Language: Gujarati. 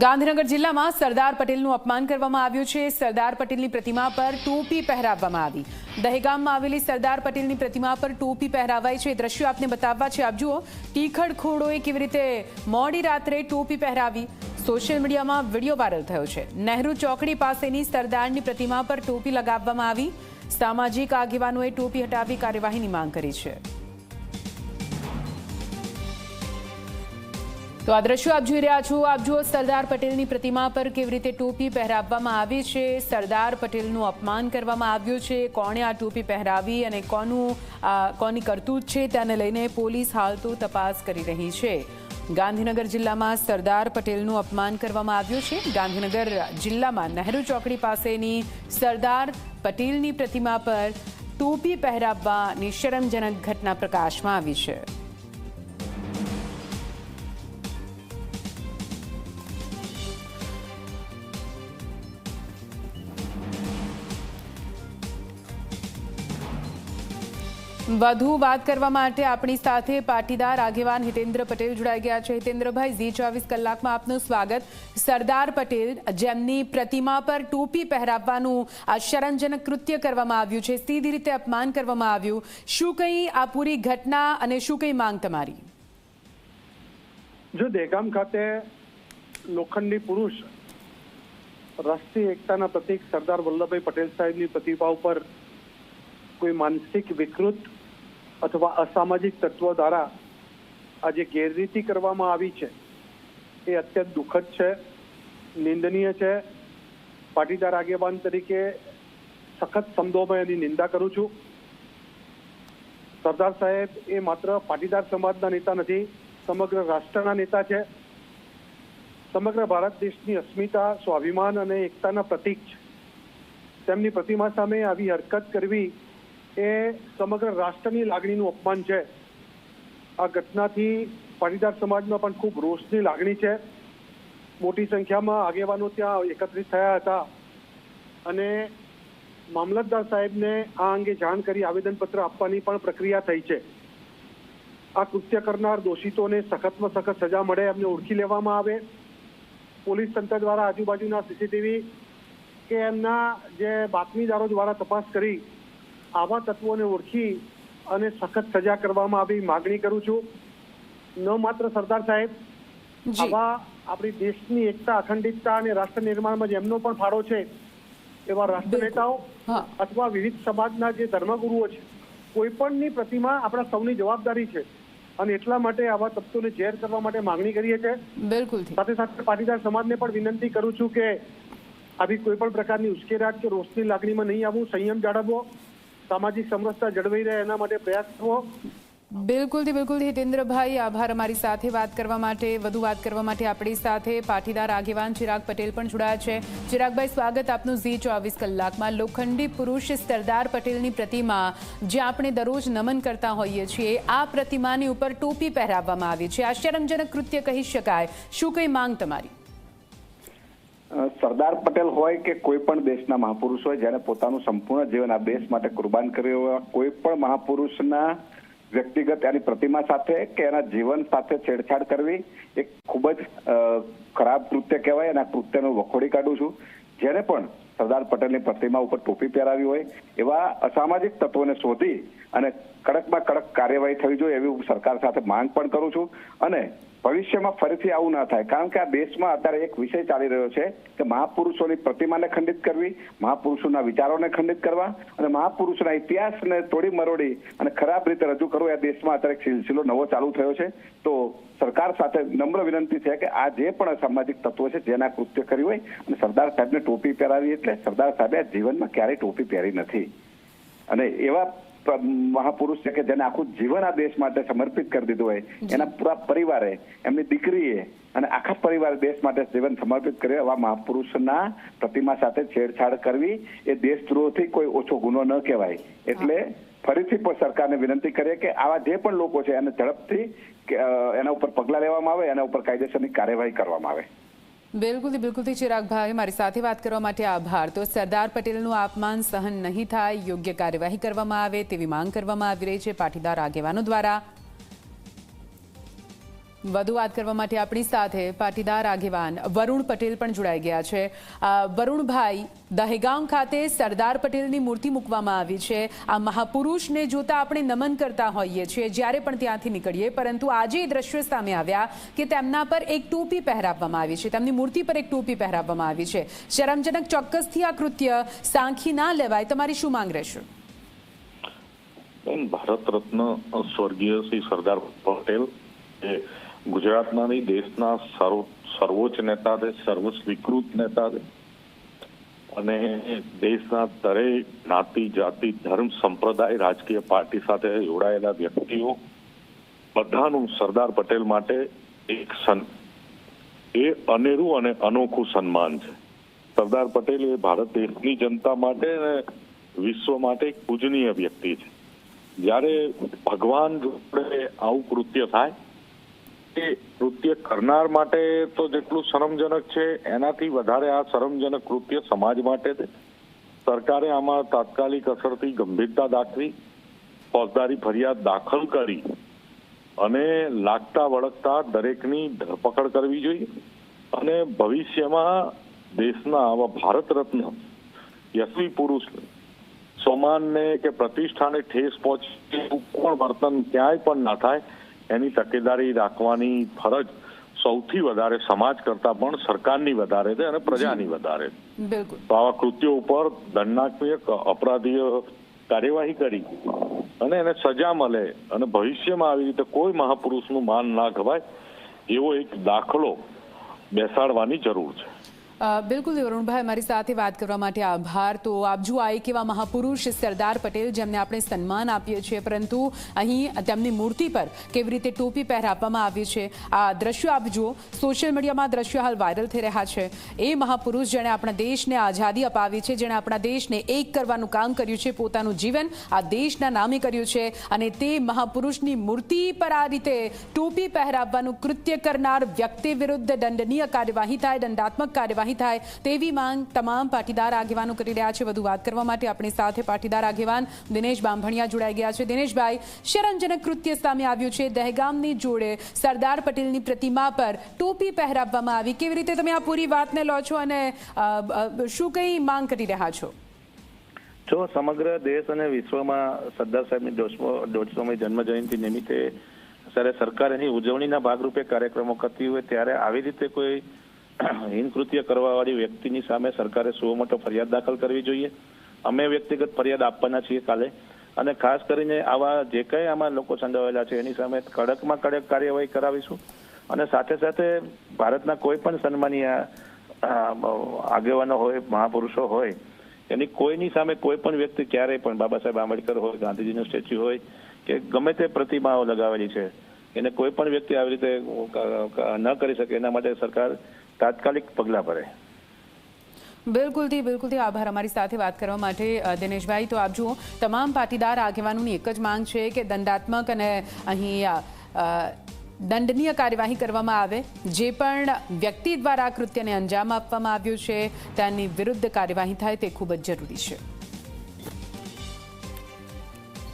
ગાંધીનગર જિલ્લામાં સરદાર પટેલનું અપમાન કરવામાં આવ્યું છે। સરદાર પટેલની પ્રતિમા પર ટોપી પહેરાવવામાં આવી। દહેગામમાં આવેલી સરદાર પટેલની પ્રતિમા પર ટોપી પહેરાવાઈ છે। દ્રશ્યો આપને બતાવવા છે। આપ જુઓ ટીખડખોડોએ કેવી રીતે મોડી રાત્રે ટોપી પહેરાવી। સોશિયલ મીડિયામાં વિડીયો વાયરલ થયો છે। નહેરુ ચોકડી પાસેની સરદારની પ્રતિમા પર ટોપી લગાવવામાં આવી। સામાજિક આગેવાનોએ ટોપી હટાવી કાર્યવાહીની માંગ કરી છે। તો આ દ્રશ્યો આપ જોઈ રહ્યા છો। આપ જુઓ સરદાર પટેલની પ્રતિમા પર કેવી રીતે ટોપી પહેરાવવામાં આવી છે। સરદાર પટેલનું અપમાન કરવામાં આવ્યું છે। કોણે આ ટોપી પહેરાવી અને કોની કરતૂત છે તેને લઈને પોલીસ હાલ તો તપાસ કરી રહી છે। ગાંધીનગર જિલ્લામાં સરદાર પટેલનું અપમાન કરવામાં આવ્યું છે। ગાંધીનગર જિલ્લામાં નહેરુ ચોકડી પાસેની સરદાર પટેલની પ્રતિમા પર ટોપી પહેરાવવાની શરમજનક ઘટના પ્રકાશમાં આવી છે। વધુ વાત કરવા માટે આપણી સાથે પાટીદાર આગેવાન હિતેન્દ્ર પટેલ જોડાઈ ગયા છે। હિતેન્દ્રભાઈ, ઝી 24 કલાકમાં આપનું સ્વાગત। સરદાર પટેલ જેમની પ્રતિમા પર ટોપી પહેરાવવાનું આ શરમજનક કૃત્ય કરવામાં આવ્યું છે, સીધી રીતે અપમાન કરવામાં આવ્યું, શું કંઈ આ પૂરી ઘટના અને શું કંઈ માંગ તમારી? જો દહેગામ ખાતે લોખંડી પુરુષ રાષ્ટ્રીય એકતાના પ્રતીક સરદાર વલ્લભભાઈ પટેલ સાહેબની પ્રતિભા ઉપર કોઈ માનસિક વિકૃત અથવા અસામાજિક તત્વો દ્વારા આજે ગેરરીતિ કરવામાં આવી છે એ અત્યંત દુઃખદ છે, નિંદનીય છે। પાટીદાર આગેવાન તરીકે સખત શબ્દોમાં એની નિંદા કરું છું। સરદાર સાહેબ એ માત્ર પાટીદાર સમાજના નેતા નથી, સમગ્ર રાષ્ટ્રના નેતા છે। સમગ્ર ભારત દેશની અસ્મિતા, સ્વાભિમાન અને એકતાના પ્રતીક છે। તેમની પ્રતિમા સામે આવી હરકત કરવી એ સમગ્ર રાષ્ટ્રની લાગણીનું અપમાન છે। આ ઘટનાથી પાટીદાર સમાજમાં પણ ખૂબ રોષની લાગણી છે। મોટી સંખ્યામાં આગેવાનો ત્યાં એકત્રિત થયા હતા અને મામલતદાર સાહેબને આ અંગે જાણ કરી આવેદનપત્ર આપવાની પણ પ્રક્રિયા થઈ છે। આ કૃત્ય કરનાર દોષિતોને સખતમાં સખત સજા મળે, એમને ઓળખી લેવામાં આવે। પોલીસ તંત્ર દ્વારા આજુબાજુના સીસીટીવી કે એમના જે બાતમીદારો દ્વારા તપાસ કરી આવા તત્વોને ઓળખી અને સખત સજા કરવામાં આવી માગણી કરું છું। ન માત્ર સરદાર સાહેબ, આવા આપણી દેશની એકતા, અખંડિતતા અને રાષ્ટ્ર નિર્માણમાં જેમનો પણ ફાળો છે એવા રાષ્ટ્ર નેતાઓ અથવા વિવિધ સમાજના જે ધર્મગુરુઓ છે, કોઈ પણની પ્રતિમા આપણા સૌની જવાબદારી છે અને એટલા માટે આવા તત્વોને જેર કરવા માટે માંગણી કરીએ છીએ। બિલકુલ। સાથે સાથે પાટીદાર સમાજને પણ વિનંતી કરું છું કે આવી કોઈ પણ પ્રકારની ઉશ્કેરાટ કે રોષની લાગણીમાં નહીં આવવું, સંયમ જાળવવો, સામાજિક સમરસતા જળવાઈ રહે એના માટે પ્રયાસ કરવો। બિલકુલ હિતેન્દ્રભાઈ, આભાર અમારી સાથે વાત કરવા માટે। વધુ વાત કરવા માટે આપણી સાથે પાટીદાર આગેવાન ચિરાગ પટેલ પણ જોડાયા છે। ચિરાગભાઈ, સ્વાગત આપનું ઝી 24 કલાકમાં। લોખંડી પુરુષ સરદાર પટેલની પ્રતિમા જે આપણે દરરોજ નમન કરતા હોઈએ છીએ, આ પ્રતિમાની ઉપર ટોપી પહેરાવવામાં આવી છે। આશ્ચર્યજનક કૃત્ય કહી શકાય, શું કઈ માંગ તમારી? સરદાર પટેલ હોય કે કોઈ પણ દેશના મહાપુરુષ હોય, જેને પોતાનું સંપૂર્ણ જીવન આ દેશ માટે કુરબાન કર્યું હોય, કોઈ પણ મહાપુરુષના વ્યક્તિગત એની પ્રતિમા સાથે કે એના જીવન સાથે છેડછાડ કરવી એ ખૂબ જ ખરાબ કૃત્ય કહેવાય અને આ કૃત્યનું વખોડી કાઢું છું। જેને પણ સરદાર પટેલની પ્રતિમા ઉપર ટોપી પહેરાવી હોય એવા અસામાજિક તત્વોને શોધી અને કડકમાં કડક કાર્યવાહી થવી જોઈએ એવી હું સરકાર સાથે માંગ પણ કરું છું। અને ભવિષ્યમાં ફરીથી આવું ના થાય, કારણ કે આ દેશમાં અત્યારે એક વિષય ચાલી રહ્યો છે કે મહાપુરુષોની પ્રતિમાને ખંડિત કરવી, મહાપુરુષોના વિચારોને ખંડિત કરવા અને મહાપુરુષોના ઇતિહાસને તોડી મરોડી અને ખરાબ રીતે રજૂ કરવો એ દેશમાં અત્યારે એક સિલસિલો નવો ચાલુ થયો છે। તો સરકાર સાથે નમ્ર વિનંતી છે કે આ જે પણ અસામાજિક તત્વો છે જેના કૃત્ય કર્યું હોય અને સરદાર સાહેબને ટોપી પહેરાવી, એટલે સરદાર સાહેબે જીવનમાં ક્યારેય ટોપી પહેરી નથી અને એવા મહાપુરુષ છે કે જેને આખું જીવન આ દેશ માટે સમર્પિત કરી દીધું હોય, એના પૂરા પરિવારે, એમની દીકરીએ અને આખા પરિવારે દેશ માટે જીવન સમર્પિત કર્યું, એવા મહાપુરુષના પ્રતિમા સાથે છેડછાડ કરવી એ દેશદ્રોહથી કોઈ ઓછો ગુનો ન કહેવાય। એટલે ફરીથી પણ સરકારને વિનંતી કરીએ કે આવા જે પણ લોકો છે એને ઝડપથી એના ઉપર પગલાં લેવામાં આવે, એના ઉપર કાયદેસરની કાર્યવાહી કરવામાં આવે। બિલકુલ ચિરાગભાઈ, મારી સાથે વાત કરવા માટે આભાર। તો સરદાર પટેલનું અપમાન સહન નહીં થાય, યોગ્ય કાર્યવાહી કરવામાં આવે તેવી માંગ કરવામાં આવી રહી છે પાટીદાર આગેવાનો દ્વારા। વધુ વાત કરવા માટે આપણી સાથે પાટીદાર આગેવાન વરુણ પટેલ પણ જોડાઈ ગયા છે। વરુણભાઈ, દહેગામ ખાતે સરદાર પટેલની મૂર્તિ મૂકવામાં આવી છે। આ મહાપુરુષને જોતા આપણે નમન કરતા હોઈએ છીએ જ્યારે પણ ત્યાંથી નીકળીએ, પરંતુ આજે એ દ્રશ્યો સામે આવ્યા કે તેમના પર એક ટોપી પહેરાવવામાં આવી છે, તેમની મૂર્તિ પર એક ટોપી પહેરાવવામાં આવી છે। શરમજનક ચોક્કસથી આ કૃત્ય સાંખી ના લેવાય। તમારી શું માંગ રહેશે? ભારત રત્ન સ્વર્ગીય શ્રી સરદાર પટેલ એ ગુજરાતના નહીં દેશના સર્વોચ્ચ નેતા છે, સર્વ સ્વીકૃત નેતા છે અને દેશના દરેક જ્ઞાતિ, જાતિ, ધર્મ, સંપ્રદાય, રાજકીય પાર્ટી સાથે જોડાયેલા વ્યક્તિઓ બધાનું સરદાર પટેલ માટે એક એ અનેરું અને અનોખું સન્માન છે। સરદાર પટેલ એ ભારત દેશની જનતા માટે અને વિશ્વ માટે એક પૂજનીય વ્યક્તિ છે। જ્યારે ભગવાન જોડે આવું કૃત્ય થાય એ કૃત્ય કરનાર માટે તો જેટલું શરમજનક છે એનાથી વધારે આ શરમજનક કૃત્ય સમાજ માટે છે। સરકારે આમાં તાત્કાલિક અસરથી ગંભીરતા દાખવી, ફોજદારી ફરિયાદ દાખલ કરી અને લાગતા વળગતા દરેકની ધરપકડ કરવી જોઈએ અને ભવિષ્યમાં દેશના આવા ભારત રત્ન યશસ્વી પુરુષ સન્માનને કે પ્રતિષ્ઠાને ઠેસ પહોંચે એવું પણ વર્તન ક્યાંય પણ ના થાય એની તકેદારી રાખવાની ફરજ સૌથી વધારે સમાજ કરતા પણ સરકારની વધારે છે અને પ્રજાની વધારે છે। તો આવા કૃત્યો ઉપર દંડનાત્મક અપરાધીય કાર્યવાહી કરી અને એને સજા મળે અને ભવિષ્યમાં આવી રીતે કોઈ મહાપુરુષનું માન ના ખવાય એવો એક દાખલો બેસાડવાની જરૂર છે। બિલકુલ વરુણભાઈ, મારી સાથે વાત કરવા માટે આભાર। તો આપ જુઓ, આ એક એવા મહાપુરુષ સરદાર પટેલ જેમને આપણે સન્માન આપીએ છીએ, પરંતુ અહીં તેમની મૂર્તિ પર કેવી રીતે ટોપી પહેરાવવામાં આવી છે આ દ્રશ્યો આપ જુઓ। સોશિયલ મીડિયામાં દ્રશ્યો હાલ વાયરલ થઈ રહ્યા છે। એ મહાપુરુષ જેણે આપણા દેશને આઝાદી અપાવી છે, જેણે આપણા દેશને એક કરવાનું કામ કર્યું છે, પોતાનું જીવન આ દેશના નામે કર્યું છે, અને તે મહાપુરુષની મૂર્તિ પર આ રીતે ટોપી પહેરાવવાનું કૃત્ય કરનાર વ્યક્તિ વિરુદ્ધ દંડનીય કાર્યવાહી થાય, દંડાત્મક કાર્યવાહી થાય તેવી માંગ તમામ પાટીદાર આગેવાનો કરી રહ્યા છે। વધુ વાત કરવા માટે આપણી સાથે પાટીદાર આગેવાન દિનેશ બાંભણિયા જોડાઈ ગયા છે। દિનેશભાઈ, શરમજનક કૃત્ય સામે આવ્યું છે। દહેગામની જોડે સરદાર પટેલની પ્રતિમા પર ટોપી પહેરાવવામાં આવી। કેવી રીતે તમે આ પૂરી વાતને લો છો અને શું કઈ માંગ કરી રહ્યા છો? જો સમગ્ર દેશ અને વિશ્વમાં સરદાર સાહેબની 150મી જન્મ જયંતિ નિમિત્તે જ્યારે સરકાર એની ઉજવણીના ભાગરૂપે કાર્યક્રમો કરતી હોય ત્યારે આવી રીતે કોઈ હિન કૃત્ય કરવાવાળી વ્યક્તિની સામે સરકારે સુઓ મોટો ફરિયાદ દાખલ કરવી જોઈએ। અમે વ્યક્તિગત ફરિયાદ આપવાના છીએ કાલે, અને ખાસ કરીને આવા જે કંઈ આમાં લોકો સંડોવાયેલા છે એની સામે કડકમાં કડક કાર્યવાહી કરાવીશું। અને સાથે સાથે ભારતના કોઈ પણ સન્માનીય આગેવાનો હોય, મહાપુરુષો હોય, એની કોઈની સામે કોઈ પણ વ્યક્તિ ક્યારેય પણ બાબા સાહેબ આંબેડકર હોય, ગાંધીજીનું સ્ટેચ્યુ હોય કે ગમે તે પ્રતિમાઓ લગાવેલી છે, એને કોઈ પણ વ્યક્તિ આવી રીતે ન કરી શકે એના માટે સરકાર તાત્કાલિક પગલાં ભરે। બિલકુલથી આભાર અમારી સાથે વાત કરવા માટે દિનેશભાઈ। તો આપ જુઓ, તમામ પાટીદાર આગેવાનોની એક જ માંગ છે કે દંડાત્મક અને અહીં દંડનીય કાર્યવાહી કરવામાં આવે। જે પણ વ્યક્તિ દ્વારા કૃત્યને અંજામ આપવામાં આવ્યું છે તેની વિરુદ્ધ કાર્યવાહી થાય તે ખૂબ જ જરૂરી છે।